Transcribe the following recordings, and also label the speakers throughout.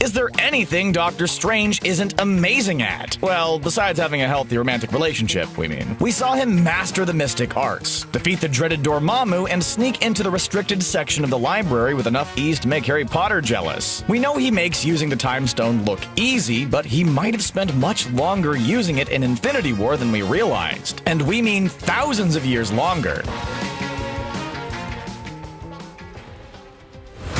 Speaker 1: Is there anything Doctor Strange isn't amazing at? Well, besides having a healthy romantic relationship, we mean. We saw him master the mystic arts, defeat the dreaded Dormammu, and sneak into the restricted section of the library with enough ease to make Harry Potter jealous. We know he makes using the Time Stone look easy, but he might have spent much longer using it in Infinity War than we realized. And we mean thousands of years longer.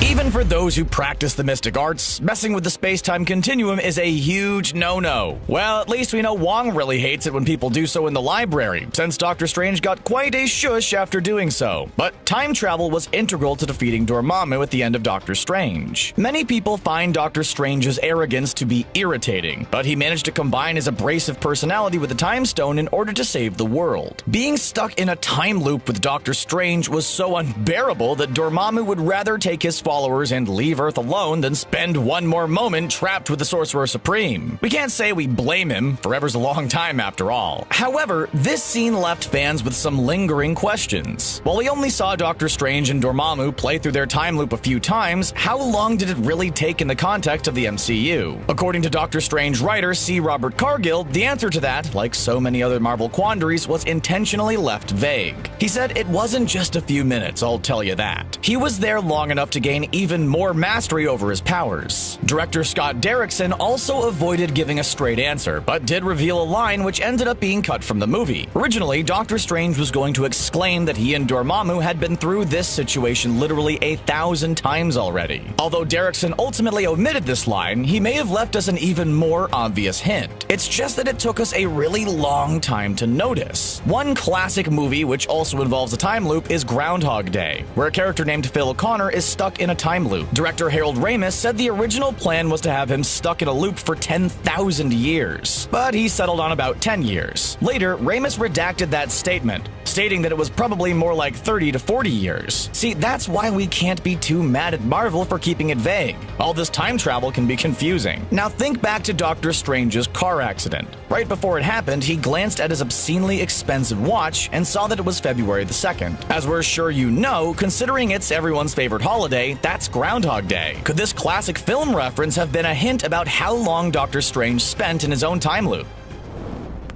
Speaker 1: Even for those who practice the mystic arts, messing with the space-time continuum is a huge no-no. Well, at least we know Wong really hates it when people do so in the library, since Doctor Strange got quite a shush after doing so. But time travel was integral to defeating Dormammu at the end of Doctor Strange. Many people find Doctor Strange's arrogance to be irritating, but he managed to combine his abrasive personality with the Time Stone in order to save the world. Being stuck in a time loop with Doctor Strange was so unbearable that Dormammu would rather take his followers and leave Earth alone than spend one more moment trapped with the Sorcerer Supreme. We can't say we blame him, forever's a long time after all. However, this scene left fans with some lingering questions. While we only saw Doctor Strange and Dormammu play through their time loop a few times, how long did it really take in the context of the MCU? According to Doctor Strange writer C. Robert Cargill, the answer to that, like so many other Marvel quandaries, was intentionally left vague. He said it wasn't just a few minutes, I'll tell you that. He was there long enough to gain even more mastery over his powers. Director Scott Derrickson also avoided giving a straight answer, but did reveal a line which ended up being cut from the movie. Originally, Doctor Strange was going to exclaim that he and Dormammu had been through this situation literally 1,000 times already. Although Derrickson ultimately omitted this line, he may have left us an even more obvious hint. It's just that it took us a really long time to notice. One classic movie which also involves a time loop is Groundhog Day, where a character named Phil O'Connor is stuck in a time loop. Director Harold Ramis said the original plan was to have him stuck in a loop for 10,000 years, but he settled on about 10 years. Later, Ramis redacted that statement, stating that it was probably more like 30 to 40 years. See, that's why we can't be too mad at Marvel for keeping it vague. All this time travel can be confusing. Now think back to Doctor Strange's car accident. Right before it happened, he glanced at his obscenely expensive watch and saw that it was February the 2nd. As we're sure you know, considering it's everyone's favorite holiday, that's Groundhog Day. Could this classic film reference have been a hint about how long Doctor Strange spent in his own time loop?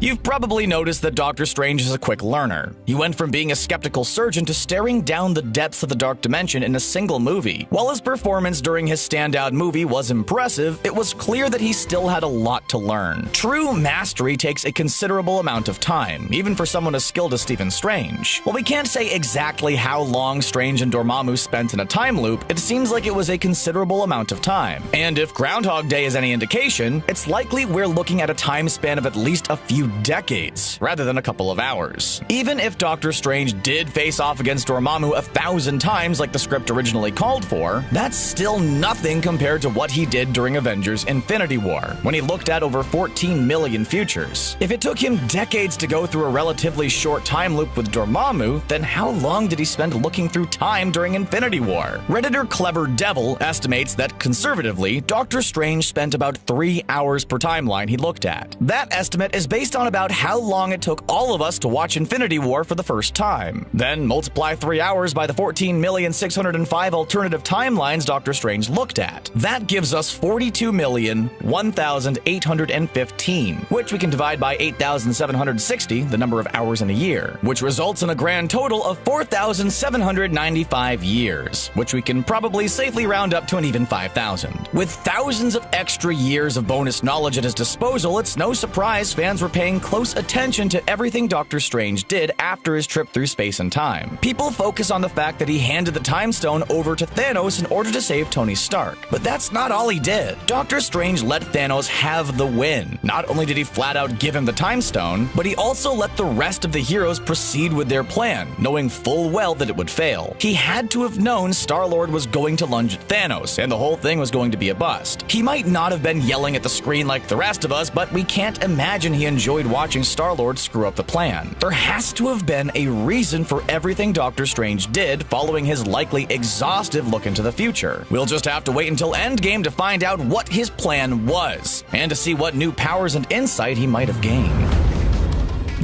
Speaker 1: You've probably noticed that Doctor Strange is a quick learner. He went from being a skeptical surgeon to staring down the depths of the dark dimension in a single movie. While his performance during his standout movie was impressive, it was clear that he still had a lot to learn. True mastery takes a considerable amount of time, even for someone as skilled as Stephen Strange. While we can't say exactly how long Strange and Dormammu spent in a time loop, it seems like it was a considerable amount of time. And if Groundhog Day is any indication, it's likely we're looking at a time span of at least a few decades, rather than a couple of hours. Even if Doctor Strange did face off against Dormammu 1,000 times like the script originally called for, that's still nothing compared to what he did during Avengers Infinity War, when he looked at over 14 million futures. If it took him decades to go through a relatively short time loop with Dormammu, then how long did he spend looking through time during Infinity War? Redditor Clever Devil estimates that, conservatively, Doctor Strange spent about 3 hours per timeline he looked at. That estimate is based on about how long it took all of us to watch Infinity War for the first time. Then multiply 3 hours by the 14,605 alternative timelines Doctor Strange looked at. That gives us 42,001,815, which we can divide by 8,760, the number of hours in a year, which results in a grand total of 4,795 years, which we can probably safely round up to an even 5,000. With thousands of extra years of bonus knowledge at his disposal, it's no surprise fans were paying close attention to everything Doctor Strange did after his trip through space and time. People focus on the fact that he handed the Time Stone over to Thanos in order to save Tony Stark, but that's not all he did. Doctor Strange let Thanos have the win. Not only did he flat out give him the Time Stone, but he also let the rest of the heroes proceed with their plan, knowing full well that it would fail. He had to have known Star-Lord was going to lunge at Thanos, and the whole thing was going to be a bust. He might not have been yelling at the screen like the rest of us, but we can't imagine he enjoyed watching Star-Lord screw up the plan. There has to have been a reason for everything Doctor Strange did following his likely exhaustive look into the future. We'll just have to wait until Endgame to find out what his plan was, and to see what new powers and insight he might have gained.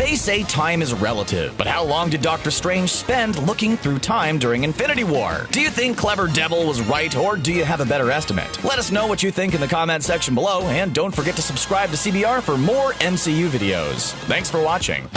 Speaker 1: They say time is relative, but how long did Doctor Strange spend looking through time during Infinity War? Do you think Clever Devil was right, or do you have a better estimate? Let us know what you think in the comment section below, and don't forget to subscribe to CBR for more MCU videos. Thanks for watching.